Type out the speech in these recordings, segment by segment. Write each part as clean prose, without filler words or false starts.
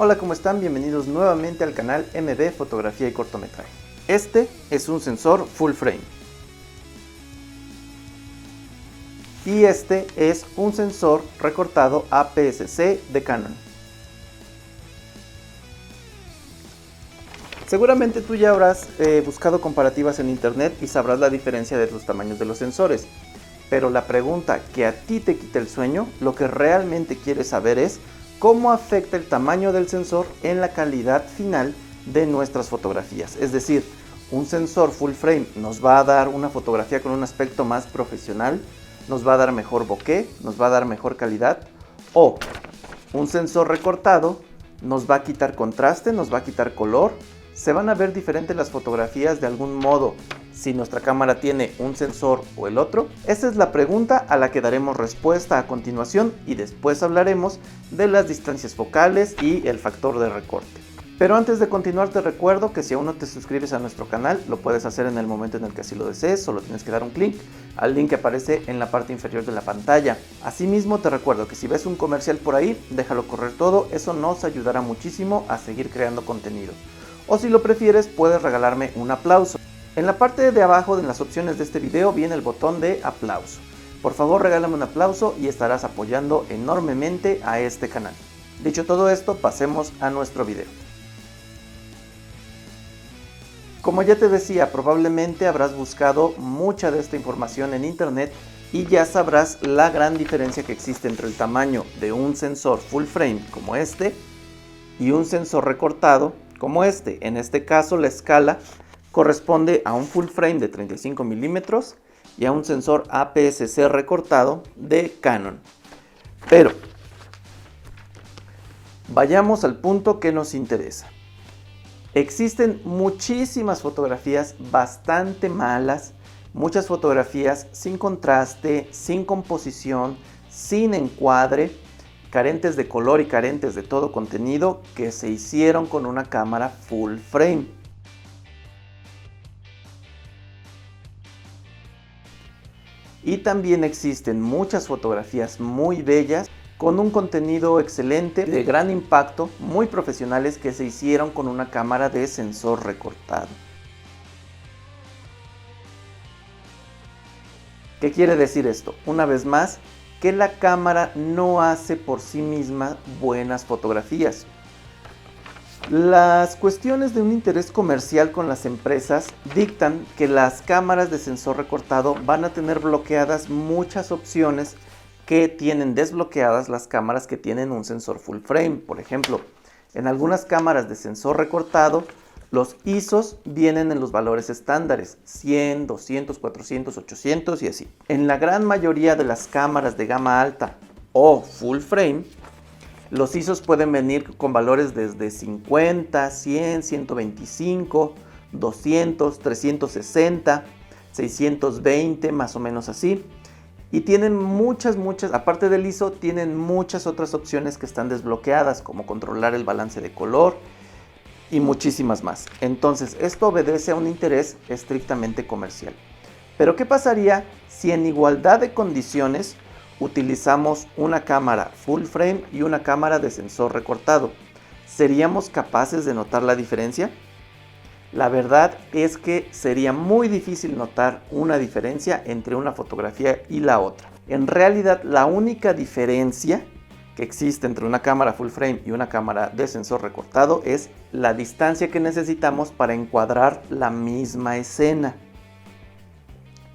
Hola, ¿cómo están? Bienvenidos nuevamente al canal MB Fotografía y Cortometraje. Este es un sensor full frame. Y este es un sensor recortado APS-C de Canon. Seguramente tú ya habrás buscado comparativas en internet y sabrás la diferencia de los tamaños de los sensores. Pero la pregunta que a ti te quita el sueño, lo que realmente quieres saber es cómo afecta el tamaño del sensor en la calidad final de nuestras fotografías. Es decir, un sensor full frame nos va a dar una fotografía con un aspecto más profesional, nos va a dar mejor bokeh, nos va a dar mejor calidad, o un sensor recortado nos va a quitar contraste, nos va a quitar color, se van a ver diferentes las fotografías de algún modo si nuestra cámara tiene un sensor o el otro. Esa es la pregunta a la que daremos respuesta a continuación y después hablaremos de las distancias focales y el factor de recorte. Pero antes de continuar te recuerdo que si aún no te suscribes a nuestro canal lo puedes hacer en el momento en el que así lo desees, solo tienes que dar un clic al link que aparece en la parte inferior de la pantalla. Asimismo te recuerdo que si ves un comercial por ahí, déjalo correr todo, eso nos ayudará muchísimo a seguir creando contenido. O si lo prefieres puedes regalarme un aplauso. En la parte de abajo de las opciones de este video viene el botón de aplauso. Por favor regálame un aplauso y estarás apoyando enormemente a este canal. Dicho todo esto, pasemos a nuestro video. Como ya te decía, probablemente habrás buscado mucha de esta información en internet y ya sabrás la gran diferencia que existe entre el tamaño de un sensor full frame como este y un sensor recortado como este. En este caso la escala corresponde a un full frame de 35 milímetros y a un sensor APS-C recortado de Canon. Pero vayamos al punto que nos interesa. Existen muchísimas fotografías bastante malas, muchas fotografías sin contraste, sin composición, sin encuadre, carentes de color y carentes de todo contenido que se hicieron con una cámara full frame. Y también existen muchas fotografías muy bellas con un contenido excelente, de gran impacto, muy profesionales que se hicieron con una cámara de sensor recortado. ¿Qué quiere decir esto? Una vez más, que la cámara no hace por sí misma buenas fotografías. Las cuestiones de un interés comercial con las empresas dictan que las cámaras de sensor recortado van a tener bloqueadas muchas opciones que tienen desbloqueadas las cámaras que tienen un sensor full frame. Por ejemplo, en algunas cámaras de sensor recortado los ISOs vienen en los valores estándares, 100, 200, 400, 800 y así. En la gran mayoría de las cámaras de gama alta o full frame, los ISOs pueden venir con valores desde 50, 100, 125, 200, 360, 620, más o menos así. Y tienen muchas, aparte del ISO, tienen muchas otras opciones que están desbloqueadas, como controlar el balance de color y muchísimas más. Entonces, esto obedece a un interés estrictamente comercial. Pero, ¿qué pasaría si en igualdad de condiciones utilizamos una cámara full frame y una cámara de sensor recortado? ¿Seríamos capaces de notar la diferencia? La verdad es que sería muy difícil notar una diferencia entre una fotografía y la otra. En realidad, la única diferencia que existe entre una cámara full frame y una cámara de sensor recortado es la distancia que necesitamos para encuadrar la misma escena.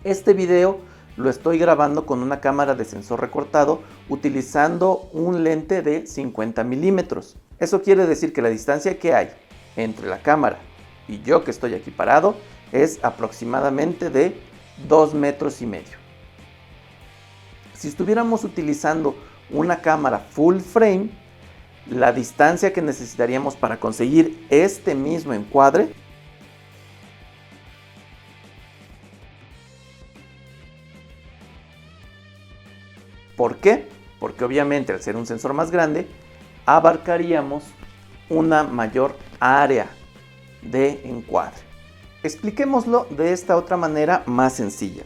Este video lo estoy grabando con una cámara de sensor recortado utilizando un lente de 50 milímetros. Eso quiere decir que la distancia que hay entre la cámara y yo que estoy aquí parado es aproximadamente de 2,5 metros. Si estuviéramos utilizando una cámara full frame, la distancia que necesitaríamos para conseguir este mismo encuadre ¿por qué? Porque obviamente al ser un sensor más grande abarcaríamos una mayor área de encuadre. Expliquémoslo de esta otra manera más sencilla.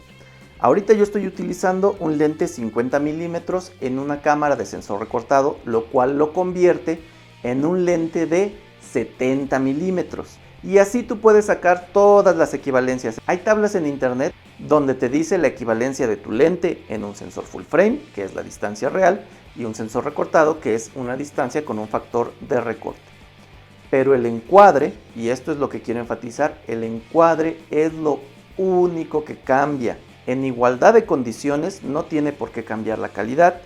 Ahorita yo estoy utilizando un lente 50 milímetros en una cámara de sensor recortado, lo cual lo convierte en un lente de 70 milímetros. Y así tú puedes sacar todas las equivalencias. Hay tablas en internet donde te dice la equivalencia de tu lente en un sensor full frame, que es la distancia real, y un sensor recortado, que es una distancia con un factor de recorte. Pero el encuadre, y esto es lo que quiero enfatizar, el encuadre es lo único que cambia. En igualdad de condiciones no tiene por qué cambiar la calidad,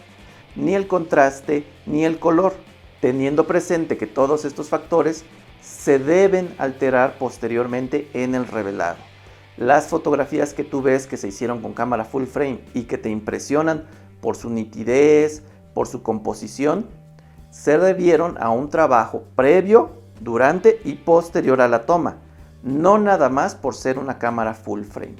ni el contraste, ni el color, teniendo presente que todos estos factores se deben alterar posteriormente en el revelado. Las fotografías que tú ves que se hicieron con cámara full frame y que te impresionan por su nitidez, por su composición, se debieron a un trabajo previo, durante y posterior a la toma, no nada más por ser una cámara full frame.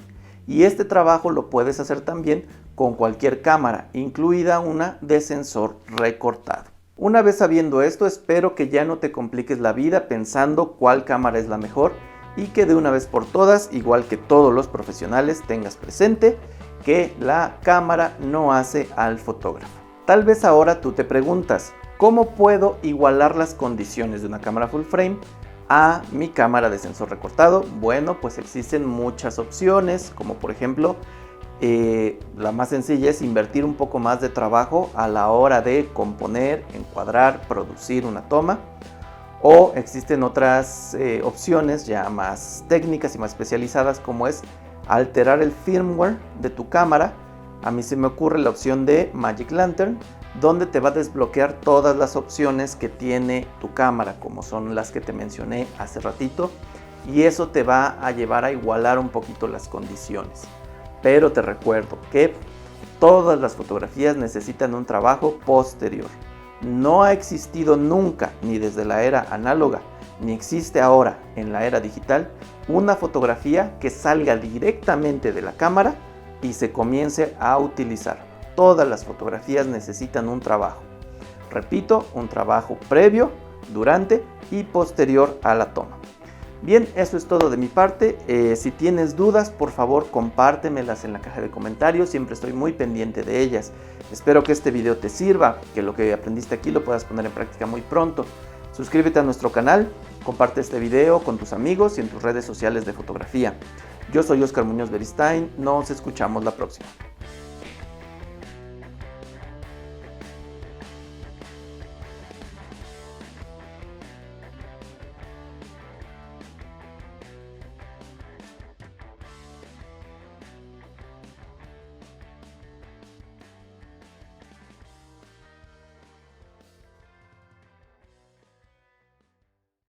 Y este trabajo lo puedes hacer también con cualquier cámara, incluida una de sensor recortado. Una vez sabiendo esto, espero que ya no te compliques la vida pensando cuál cámara es la mejor y que de una vez por todas, igual que todos los profesionales, tengas presente que la cámara no hace al fotógrafo. Tal vez ahora tú te preguntas, ¿cómo puedo igualar las condiciones de una cámara full frame a mi cámara de sensor recortado? Bueno, pues existen muchas opciones, como por ejemplo, la más sencilla es invertir un poco más de trabajo a la hora de componer, encuadrar, producir una toma. O existen otras opciones ya más técnicas y más especializadas, como es alterar el firmware de tu cámara. A mí se me ocurre la opción de Magic Lantern, donde te va a desbloquear todas las opciones que tiene tu cámara, como son las que te mencioné hace ratito, y eso te va a llevar a igualar un poquito las condiciones. Pero te recuerdo que todas las fotografías necesitan un trabajo posterior. No ha existido nunca, ni desde la era análoga, ni existe ahora en la era digital, una fotografía que salga directamente de la cámara y se comience a utilizar. Todas las fotografías necesitan un trabajo. Repito, un trabajo previo, durante y posterior a la toma. Bien, eso es todo de mi parte. Si tienes dudas, por favor compártemelas en la caja de comentarios, siempre estoy muy pendiente de ellas. Espero que este video te sirva, que lo que aprendiste aquí lo puedas poner en práctica muy pronto. Suscríbete a nuestro canal, comparte este video con tus amigos y en tus redes sociales de fotografía. Yo soy Oscar Muñoz Beristain, nos escuchamos la próxima.